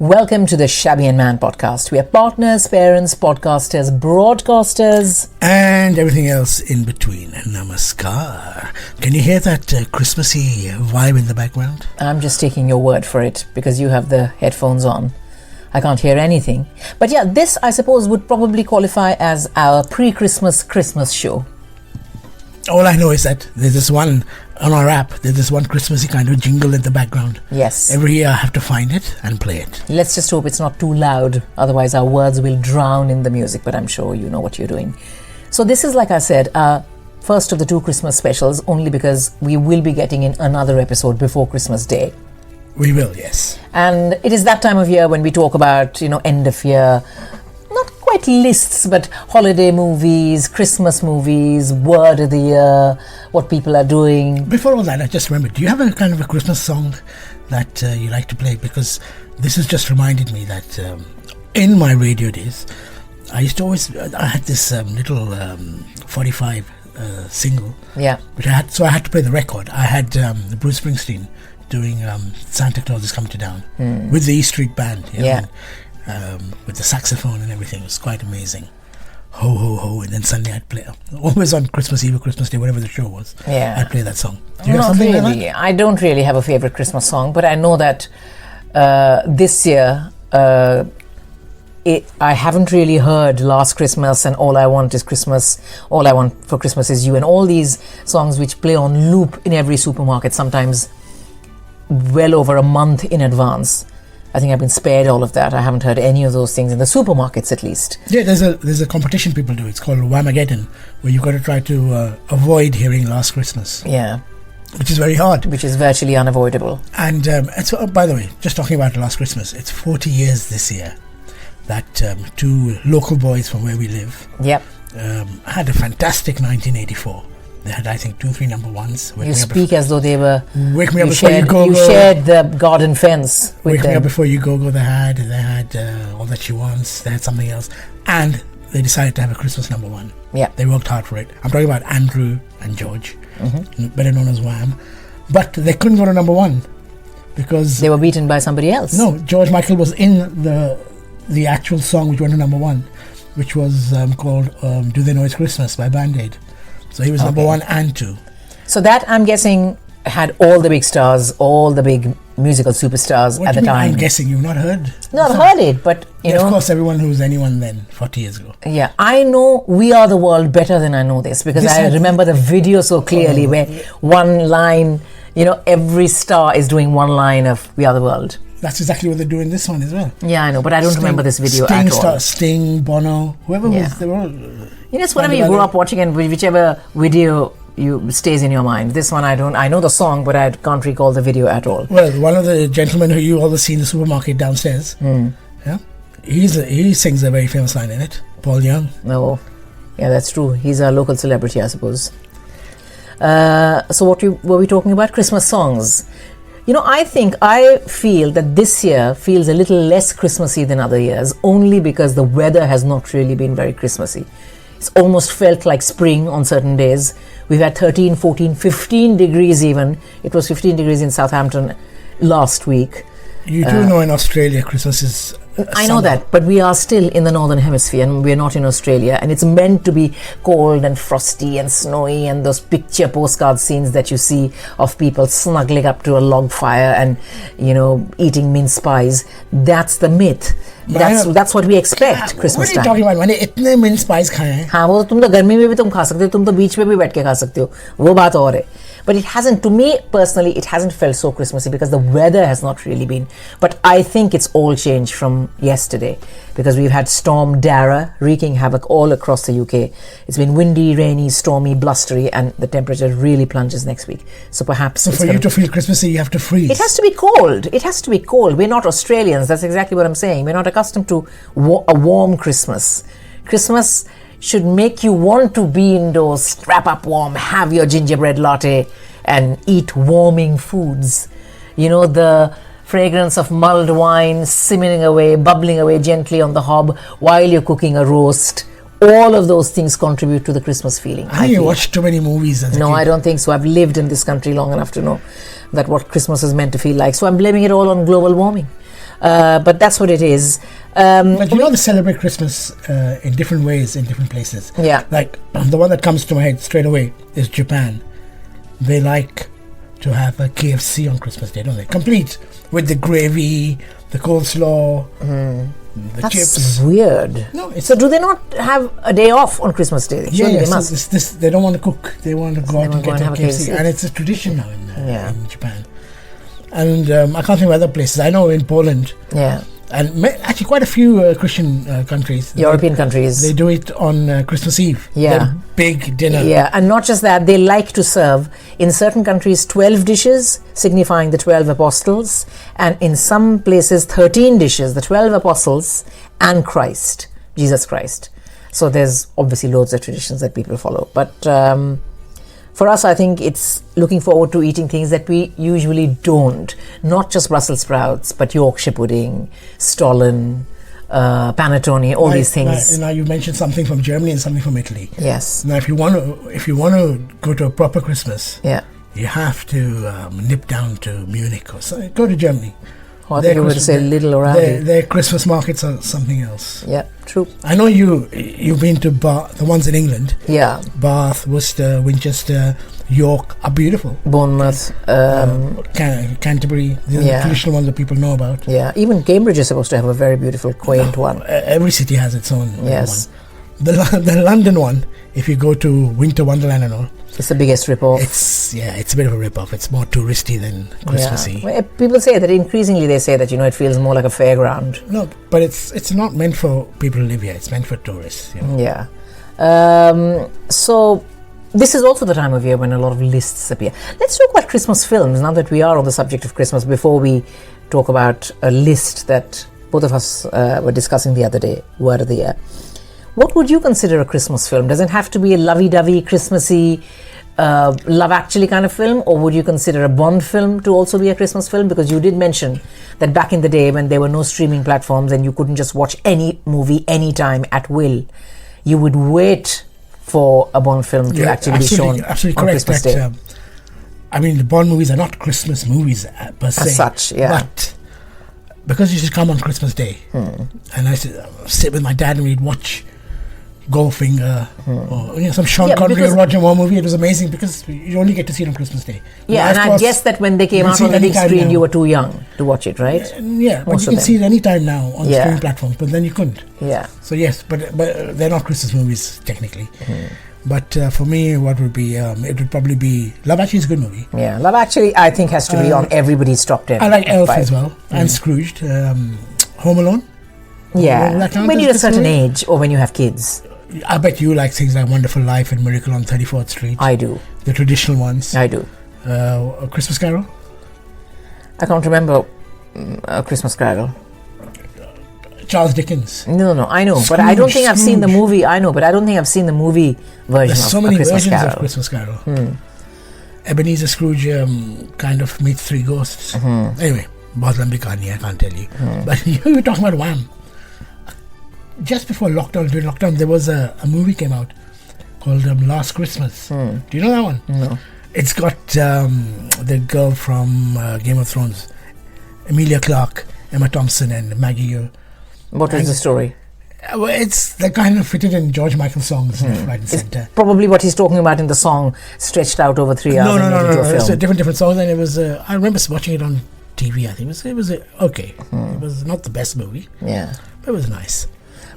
Welcome to the Shabby and Man podcast. We are partners, parents, podcasters, broadcasters, and everything else in between. Namaskar. Can you hear that Christmassy vibe in the background? I'm just taking your word for it because you have the headphones on. I can't hear anything. But yeah, this I suppose would probably qualify as our pre-Christmas Christmas show. All I know is that there's this one on our app, there's this one Christmassy kind of jingle in the background. Yes. Every year I have to find it and play it. Let's just hope it's not too loud, otherwise our words will drown in the music, but I'm sure you know what you're doing. So this is, like I said, our first of the two Christmas specials, only because we will be getting in another episode before Christmas Day. We will, yes. And it is that time of year when we talk about, end of year, not quite lists, but holiday movies, Christmas movies, word of the year, what people are doing. Before all that, I just remembered, do you have a kind of a Christmas song that you like to play? Because this has just reminded me that in my radio days, I used to always, I had this little 45 single. Yeah. Which I had to play the record. I had Bruce Springsteen doing Santa Claus Is Coming to Town with the E Street Band. Yeah. With the saxophone and everything. It was quite amazing. Ho, ho, ho. And then Sunday I'd play, always on Christmas Eve or Christmas Day, whatever the show was, I'd play that song. Do you have something really. like that? I don't really have a favorite Christmas song, but I know that this year I haven't really heard Last Christmas and All I Want Is Christmas, All I Want for Christmas Is You, and all these songs which play on loop in every supermarket, sometimes well over a month in advance. I think I've been spared all of that. I haven't heard any of those things in the supermarkets, at least. Yeah, there's a competition people do. It's called Whamageddon, where you've got to try to avoid hearing Last Christmas. Yeah. Which is very hard. Which is virtually unavoidable. And by the way, just talking about Last Christmas, it's 40 years this year that two local boys from where we live had a fantastic 1984. They had, I think, 2-3 number ones. You speak as though they were... Wake Me Up Before You Go. You shared the garden fence with Wake them. Me Up Before You Go. They had All That She Wants. They had something else. And they decided to have a Christmas number one. Yeah. They worked hard for it. I'm talking about Andrew and George, better known as Wham. But they couldn't go to number one because... They were beaten by somebody else. No, George Michael was in the actual song which went to number one, which was called Do They Know It's Christmas by Band-Aid. So he was number one and two. So that, I'm guessing, had all the big stars, all the big musical superstars at the time. I'm guessing you've not heard? No, I've heard it, but you know. Of course, everyone who was anyone then, 40 years ago. Yeah, I know We Are the World better than I know this, because I remember the video so clearly where one line, every star is doing one line of We Are the World. That's exactly what they're doing this one as well. Yeah, I know, but I don't remember this video at all. Sting, Bono, whoever was, they were all... it's whatever you grew up watching, and whichever video stays in your mind. This one I know the song, but I can't recall the video at all. Well, one of the gentlemen who you always see in the supermarket downstairs, he sings a very famous line in it, Paul Young. Oh, yeah, that's true. He's a local celebrity, I suppose. So what were we talking about? Christmas songs. I feel that this year feels a little less Christmassy than other years, only because the weather has not really been very Christmassy. It's almost felt like spring on certain days. We've had 13, 14, 15 degrees even. It was 15 degrees in Southampton last week. You do know in Australia Christmas is I know that, but we are still in the northern hemisphere and we're not in Australia, and it's meant to be cold and frosty and snowy, and those picture postcard scenes that you see of people snuggling up to a log fire and eating mince pies. That's the myth. That's what we expect Christmas time. What are you talking about? मैंने इतने mince pies खाए हैं. हाँ, वो तुम तो गर्मी में भी तुम खा सकते हो, तुम तो बीच पे भी बैठ के खा सकते हो, वो बात और है. But it hasn't, to me personally, it hasn't felt so Christmassy because the weather has not really been. But I think it's all changed from yesterday because we've had Storm Dara wreaking havoc all across the UK. It's been windy, rainy, stormy, blustery, and the temperature really plunges next week. So perhaps... So for you to feel Christmassy, you have to freeze. It has to be cold. It has to be cold. We're not Australians. That's exactly what I'm saying. We're not accustomed to a warm Christmas. Christmas should make you want to be indoors, strap up warm, have your gingerbread latte, and eat warming foods. The fragrance of mulled wine simmering away, bubbling away gently on the hob while you're cooking a roast. All of those things contribute to the Christmas feeling. I think you watched too many movies as a kid. No, I don't think so. I've lived in this country long enough to know that what Christmas is meant to feel like. So I'm blaming it all on global warming. But that's what it is. But they celebrate Christmas in different ways in different places. Yeah. Like the one that comes to my head straight away is Japan. They like to have a KFC on Christmas Day, don't they? Complete with the gravy, the coleslaw, the chips. That's weird. No, So do they not have a day off on Christmas Day? Surely they must. So they don't want to cook. They want to go out and get a KFC. And it's a tradition now in Japan. And I can't think of other places. I know in Poland. Yeah. And actually quite a few Christian countries. European countries. They do it on Christmas Eve. Yeah. Their big dinner. Yeah, and not just that, they like to serve, in certain countries, 12 dishes, signifying the 12 apostles, and in some places, 13 dishes, the 12 apostles and Christ, Jesus Christ. So there's obviously loads of traditions that people follow. But for us, I think it's looking forward to eating things that we usually don't. Not just Brussels sprouts, but Yorkshire pudding, stollen, panettone, all these things. Now you mentioned something from Germany and something from Italy. Yes. Now, if you want to go to a proper Christmas, you have to nip down to Munich or so. Go to Germany. I think you were to say Lidl or Aldi. Their Christmas markets are something else. Yeah, true. I know you've been to Bath, the ones in England. Yeah. Bath, Worcester, Winchester, York are beautiful. Bournemouth. Canterbury, the traditional ones that people know about. Yeah, even Cambridge is supposed to have a very beautiful, quaint one. Every city has its own yes. one. The London one, if you go to Winter Wonderland and all, it's the biggest rip-off. It's a bit of a rip-off. It's more touristy than Christmassy. Yeah. Well, people say that increasingly they say that it feels more like a fairground. No, but it's not meant for people to live here. It's meant for tourists. Yeah. So this is also the time of year when a lot of lists appear. Let's talk about Christmas films now that we are on the subject of Christmas. Before we talk about a list that both of us were discussing the other day, Word of the Year. What would you consider a Christmas film? Does it have to be a lovey-dovey, Christmassy, Love Actually kind of film, or would you consider a Bond film to also be a Christmas film? Because you did mention that back in the day when there were no streaming platforms and you couldn't just watch any movie anytime at will, you would wait for a Bond film to actually be shown absolutely on correct. Christmas Day. I mean, the Bond movies are not Christmas movies per se. As such, yeah. But because you should come on Christmas Day, and I sit with my dad and we'd watch Goldfinger or some Sean Connery or Roger Moore movie. It was amazing because you only get to see it on Christmas Day. Yeah, and I guess that when they came out on the big screen, you were too young to watch it, right? Yeah, but you can see it any time now on streaming platforms, but then you couldn't. Yeah. So yes, but they're not Christmas movies technically. But for me, what would be? It would probably be Love Actually is a good movie. Yeah, Love Actually I think has to be on everybody's top 10. I like Elf as well, and Scrooged. Home Alone. Yeah, when you're a certain age or when you have kids. I bet you like things like Wonderful Life and Miracle on 34th Street. I do. The traditional ones. I do. A Christmas Carol? I can't remember A Christmas Carol. Charles Dickens. No, I know. But I don't think I've seen the movie. I know, but I don't think I've seen the movie version There's so of many A Christmas versions Carol. of Christmas Carol. Ebenezer Scrooge kind of meets three ghosts. Anyway, Boslam Bikani, I can't tell you. But you were talking about Wham. Just before during lockdown, there was a movie came out called Last Christmas. Do you know that one? No. It's got the girl from Game of Thrones, Emilia Clarke, Emma Thompson, and Maggie Yeoh. What is the story? Well, it's the kind of fitted in George Michael songs left, right, and centre. Probably what he's talking about in the song, stretched out over 3 hours. No. It's a different songs, and it was. I remember watching it on TV. I think it was okay. It was not the best movie. Yeah, but it was nice.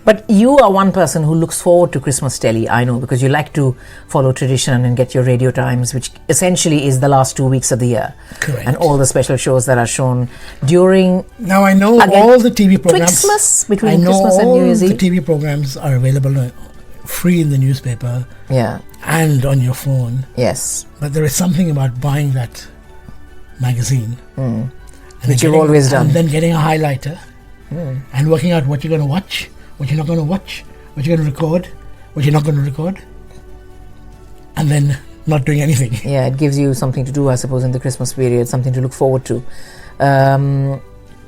But you are one person who looks forward to Christmas telly, I know, because you like to follow tradition and get your radio times, which essentially is the last 2 weeks of the year. Correct. And all the special shows that are shown during... Now I know all the TV programs... Christmas, between Christmas and New Year's Eve. all the TV programs are available free in the newspaper. Yeah. And on your phone. Yes. But there is something about buying that magazine. Which you've always done. And then getting a highlighter. And working out what you're going to watch. What you're not going to watch, what you're going to record, what you're not going to record, and then not doing anything. Yeah, it gives you something to do, I suppose, in the Christmas period, something to look forward to.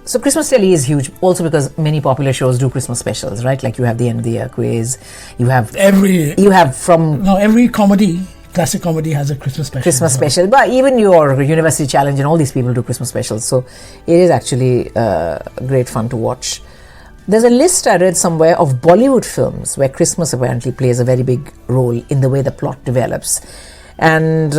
So Christmas telly is huge, also because many popular shows do Christmas specials, right? Like you have the end of the year quiz, you have every comedy classic comedy has a Christmas special. Christmas special. But even your University Challenge and all these people do Christmas specials. So it is actually great fun to watch. There's a list I read somewhere of Bollywood films where Christmas apparently plays a very big role in the way the plot develops. And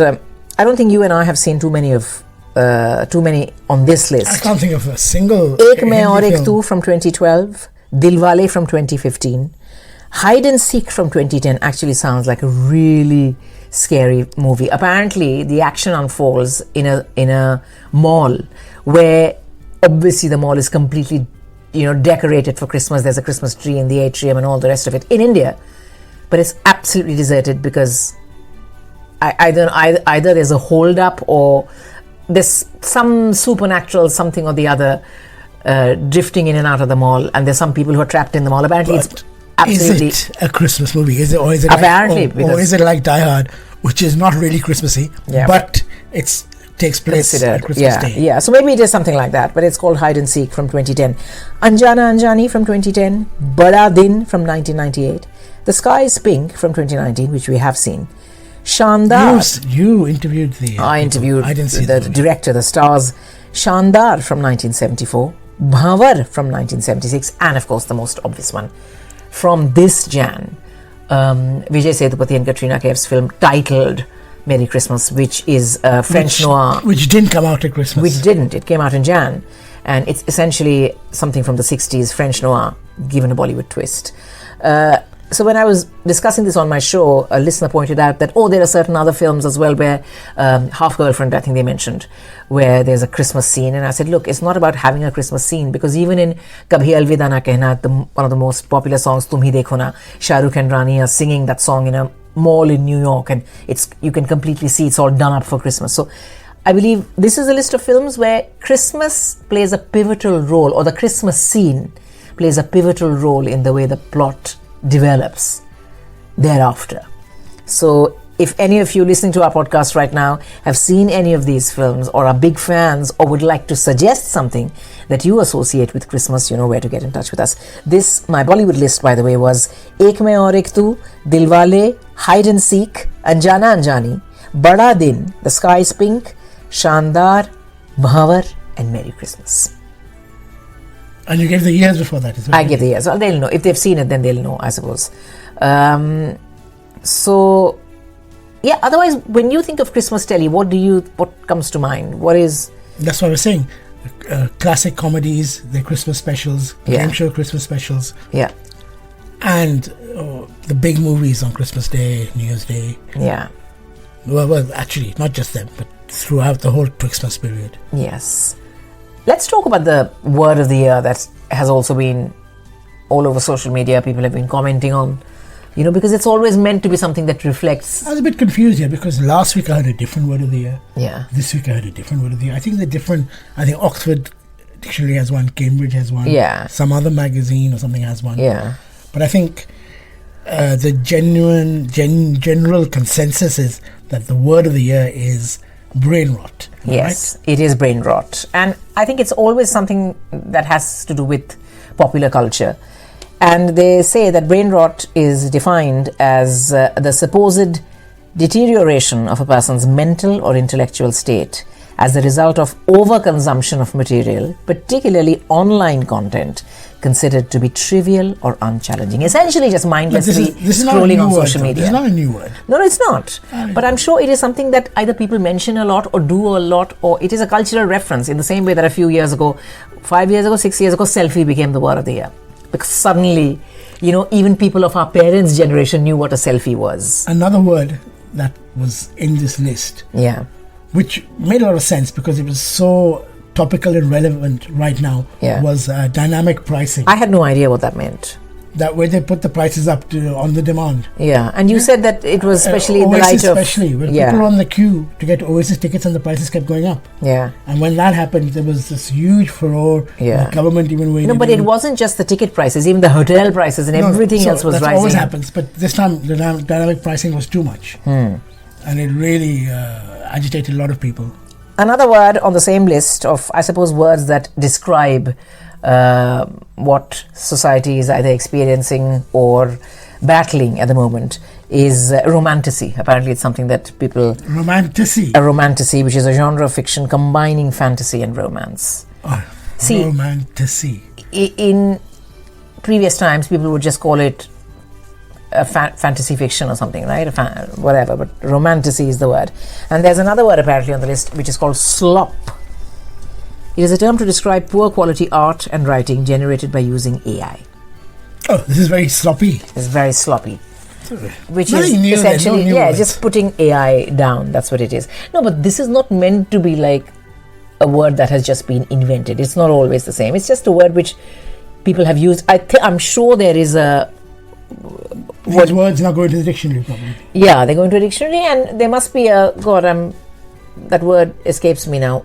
I don't think you and I have seen too many on this list. I can't think of a single. Ek Main Aur Ek Tu from 2012, Dilwale from 2015, Hide and Seek from 2010 actually sounds like a really scary movie. Apparently, the action unfolds in a mall where obviously the mall is completely, decorated for Christmas. There's a Christmas tree in the atrium and all the rest of it in India, but it's absolutely deserted because either there's a hold up or there's some supernatural something or the other drifting in and out of the mall, and there's some people who are trapped in the mall. Apparently, it's absolutely. Is it a Christmas movie? Is it apparently or is it like Die Hard, which is not really Christmassy, but it takes place at Christmas Day? Yeah. So maybe it is something like that, but it's called Hide and Seek from 2010, Anjana Anjani from 2010, Bada Din from 1998, The Sky is Pink from 2019, which we have seen. Shandar. You interviewed I interviewed the director, the stars. Shandar from 1974, Bhavar from 1976, and of course the most obvious one from this Jan, Vijay Sethupathi and Katrina Kaif's film titled Merry Christmas, which is French noir. Which didn't come out at Christmas. Which didn't. It came out in Jan. And it's essentially something from the 60s, French noir, given a Bollywood twist. So when I was discussing this on my show, a listener pointed out that, there are certain other films as well where Half Girlfriend, I think they mentioned, where there's a Christmas scene. And I said, look, it's not about having a Christmas scene, because even in Kabhi Alvida Na Kehna, one of the most popular songs, Tum Hi Dekho Na, Shah Rukh and Rani are singing that song in a mall in New York, and you can completely see it's all done up for Christmas. So I believe this is a list of films where Christmas plays a pivotal role, or the Christmas scene plays a pivotal role in the way the plot develops thereafter. So if any of you listening to our podcast right now have seen any of these films or are big fans or would like to suggest something that you associate with Christmas, you know where to get in touch with us. My Bollywood list, by the way, was Ek Main Aur Ek Tu, Dilwale, Hide and Seek, Anjana Anjani, Bada Din, The Sky is Pink, Shandar, Bhavar, and Merry Christmas. And you gave the years before that as well. I gave the years. Well, they'll know. If they've seen it, then they'll know, I suppose. So, yeah, otherwise, when you think of Christmas telly, what comes to mind? That's what I was saying. Classic comedies, the Christmas specials, game show Christmas specials. Yeah. And the big movies on Christmas Day, New Year's Day. Yeah. Well, actually, not just them, but throughout the whole Christmas period. Yes. Let's talk about the word of the year that has also been all over social media. People have been commenting on, because it's always meant to be something that reflects. I was a bit confused here because last week I heard a different word of the year. Yeah. This week I heard a different word of the year. I think Oxford Dictionary has one, Cambridge has one. Yeah. Some other magazine or something has one. Yeah. But I think the general consensus is that the word of the year is brain rot. Yes, right? It is brain rot. And I think it's always something that has to do with popular culture. And they say that brain rot is defined as the supposed deterioration of a person's mental or intellectual state as a result of overconsumption of material, particularly online content, considered to be trivial or unchallenging. Essentially just mindlessly scrolling on social media. It's not a new word. No, it's not. But I'm sure it is something that either people mention a lot or do a lot, or it is a cultural reference in the same way that a few years ago, 5 years ago, 6 years ago, selfie became the word of the year. Because suddenly, even people of our parents' generation knew what a selfie was. Another word that was in this list. Yeah. Which made a lot of sense because it was so topical and relevant right now, was dynamic pricing. I had no idea what that meant. That way they put the prices up on the demand. Yeah, and you said that it was especially in the light of... Especially, when people were on the queue to get Oasis tickets and the prices kept going up. Yeah. And when that happened, there was this huge furore. Yeah. The government even waited. No, but it wasn't just the ticket prices, even the hotel prices and everything else was rising. That always happens, but this time the dynamic pricing was too much. And it really agitated a lot of people. Another word on the same list of, I suppose, words that describe what society is either experiencing or battling at the moment is romantasy. Apparently, it's something that people... Romantasy? A romantasy, which is a genre of fiction combining fantasy and romance. See, romantasy. In previous times, people would just call it a fantasy fiction or something, right? Whatever, but romantasy is the word. And there's another word apparently on the list, which is called slop. It is a term to describe poor quality art and writing generated by using AI. Oh, this is very sloppy. It's very sloppy. Which Very is new, essentially, no new words. just putting AI down. That's what it is. No, but this is not meant to be like a word that has just been invented. It's not always the same. It's just a word which people have used. I'm sure there is a... These words now go into the dictionary probably. Yeah, they go into a dictionary, and there must be a... God, that word escapes me now.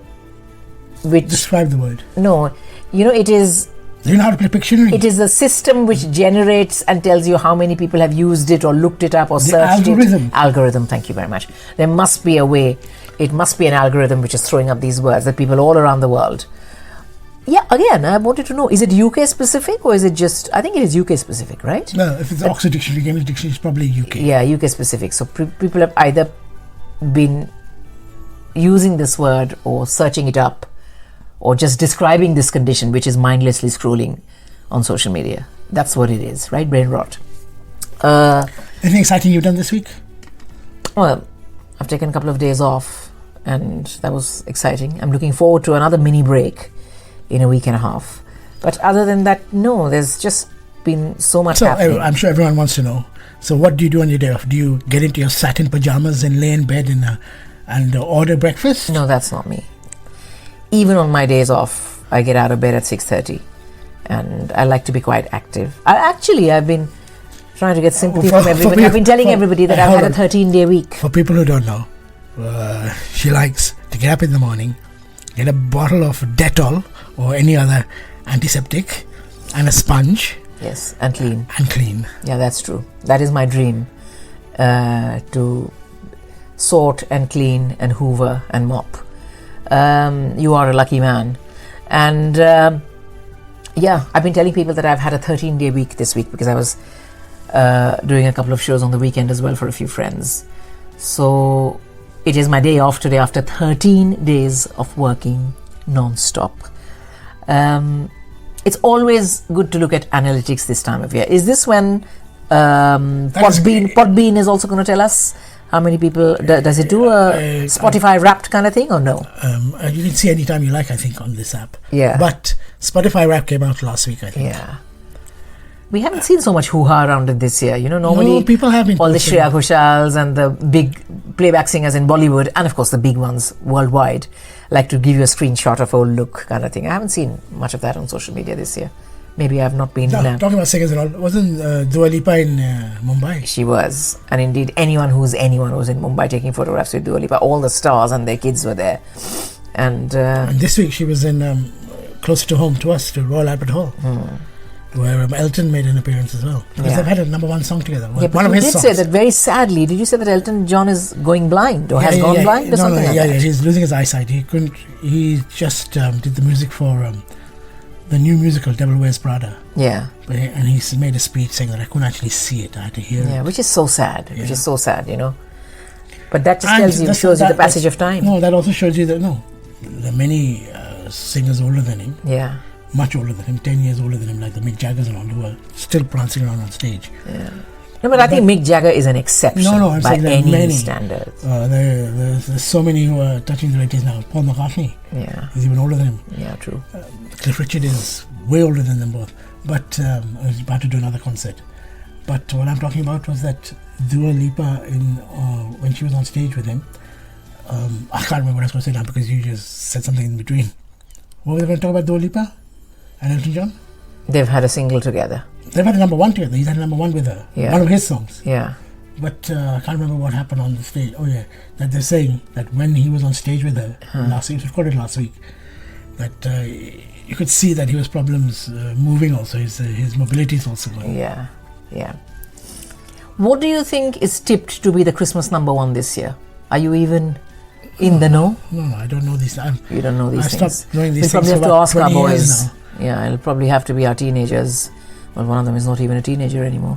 Which... Describe the word. No, it is... Do you know how to play Pictionary? It is a system which generates and tells you how many people have used it or looked it up or searched algorithm. it. Algorithm, thank you very much. There must be a way. It must be an algorithm which is throwing up these words that people all around the world. Yeah, again, I wanted to know, is it UK specific or is it just... I think it is UK specific, right? No, if it's Oxford Dictionary, Cambridge Dictionary, it's probably UK. Yeah, UK specific. So people have either been using this word or searching it up, or just describing this condition, which is mindlessly scrolling on social media. That's what it is, right? Brain rot. Anything exciting you've done this week? Well, I've taken a couple of days off, and that was exciting. I'm looking forward to another mini break in a week and a half. But other than that, no, there's just been so much happening. I'm sure everyone wants to know. So what do you do on your day off? Do you get into your satin pajamas and lay in bed and order breakfast? No, that's not me. Even on my days off, I get out of bed at 6:30, and I like to be quite active. I've been trying to get sympathy from everybody. I've been telling everybody that I've had a 13-day week. For people who don't know, she likes to get up in the morning, get a bottle of Dettol or any other antiseptic, and a sponge. Yes, and clean. And clean. Yeah, that's true. That is my dream, to sort and clean and hoover and mop. You are a lucky man. And I've been telling people that I've had a 13-day week this week because I was doing a couple of shows on the weekend as well for a few friends. So it is my day off today after 13 days of working non-stop. It's always good to look at analytics this time of year. Is this when Podbean is also going to tell us how many people... Does it do a Spotify Wrapped kind of thing or no? You can see anytime you like, I think, on this app. Yeah. But Spotify Wrapped came out last week, I think. Yeah. We haven't seen so much hoo-ha around it this year. Normally people have been... all the Shreya Ghoshals and the big playback singers in Bollywood, and of course the big ones worldwide, like to give you a screenshot of old look kind of thing. I haven't seen much of that on social media this year. Maybe I've not been... talking about singers and all, wasn't Dua Lipa in Mumbai? She was. And indeed, anyone who's in Mumbai taking photographs with Dua Lipa, all the stars and their kids were there. And this week she was in closer to home to us, to Royal Albert Hall, where Elton made an appearance as well. Because they've had a number one song together. Yeah, one of his songs. Say that very sadly. Did you say that Elton John is going blind or has gone blind or something like that? Yeah, he's losing his eyesight. He just did the music for the new musical Devil Wears Prada. Yeah. And he made a speech saying that I couldn't actually see it. I had to hear it. Yeah, which is so sad. Which is so sad, But that just shows you the passage of time. No, that also shows you that, there are many singers older than him. Yeah. Much older than him, 10 years older than him, like the Mick Jaggers and all, who are still prancing around on stage. Yeah. No, but I think Mick Jagger is an exception I'm by saying any many standards. There's so many who are touching the 80s now. Paul McCartney is even older than him. Yeah, true. Cliff Richard is way older than them both. But I was about to do another concert. But what I'm talking about was that Dua Lipa, when she was on stage with him, I can't remember what I was going to say now because you just said something in between. What were they going to talk about, Dua Lipa and Elton John? They've had a single together. They've had a number one together. He's had a number one with her. Yeah. One of his songs. Yeah. But I can't remember what happened on the stage. Oh yeah, that they're saying that when he was on stage with her last week, it was recorded last week, that you could see that he was problems moving also. His mobility is also going. Yeah. Yeah. What do you think is tipped to be the Christmas number one this year? Are you even in the know? No, I don't know these. You don't know these things. I stopped knowing these we'll things probably have to ask our boys. Now. Yeah, it'll probably have to be our teenagers. Well, one of them is not even a teenager anymore.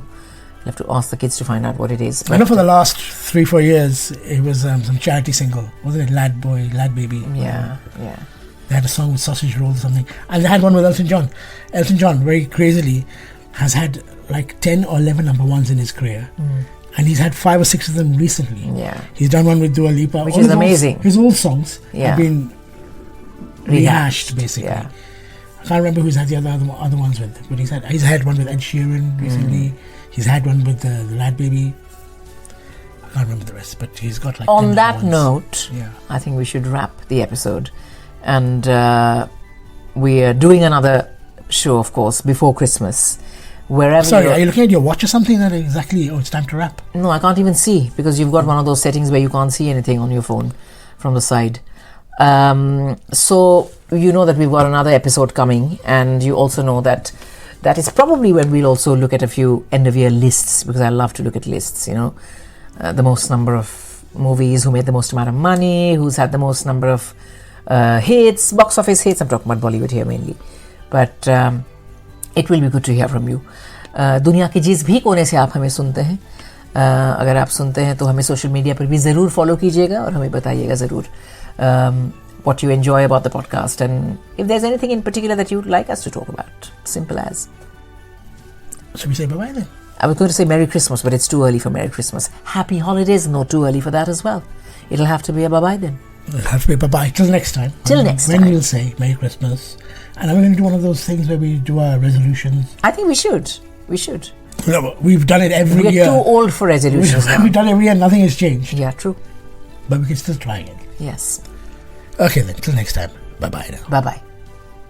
have to ask the kids to find out what it is. I know for the last 3-4 years, it was some charity single, wasn't it? Lad Boy, Lad Baby. Yeah. They had a song with sausage rolls or something. And they had one with Elton John. Elton John, very crazily, has had like 10 or 11 number ones in his career. And he's had 5 or 6 of them recently. Yeah. He's done one with Dua Lipa. Which is amazing. His old songs have been rehashed, basically. Yeah. I can't remember who's had the other ones with, but he's had one with Ed Sheeran recently. He's had one with the Lad Baby. I can't remember the rest, but he's got like. On that note, yeah. I think we should wrap the episode, and we are doing another show, of course, before Christmas. Wherever. Sorry, are you looking at your watch or something? That exactly? Oh, it's time to wrap. No, I can't even see because you've got one of those settings where you can't see anything on your phone from the side. So you know that we've got another episode coming, and you also know that is probably when we'll also look at a few end of year lists, because I love to look at lists, the most number of movies, who made the most amount of money, who's had the most number of hits, box office hits. I'm talking about Bollywood here mainly, but it will be good to hear from you. दुनिया के जिस भी कोने से आप हमें सुनते हैं, अगर आप सुनते हैं तो हमें सोशल मीडिया पर भी ज़रूर फॉलो कीजिएगा और हमें बताइएगा ज़रूर what you enjoy about the podcast, and if there's anything in particular that you'd like us to talk about. Simple as. Should we say bye-bye then? I was going to say Merry Christmas, but it's too early for Merry Christmas. Happy Holidays, no, too early for that as well. It'll have to be a bye-bye then. It'll have to be bye-bye till next time. Next when time. We'll say Merry Christmas. And are we going to do one of those things where we do our resolutions? I think we should. No, we've done it every year. We're too old for resolutions now. We've done it every year, nothing has changed. Yeah, true. But we can still try it. Yes. Okay then, till next time. Bye-bye now. Bye-bye.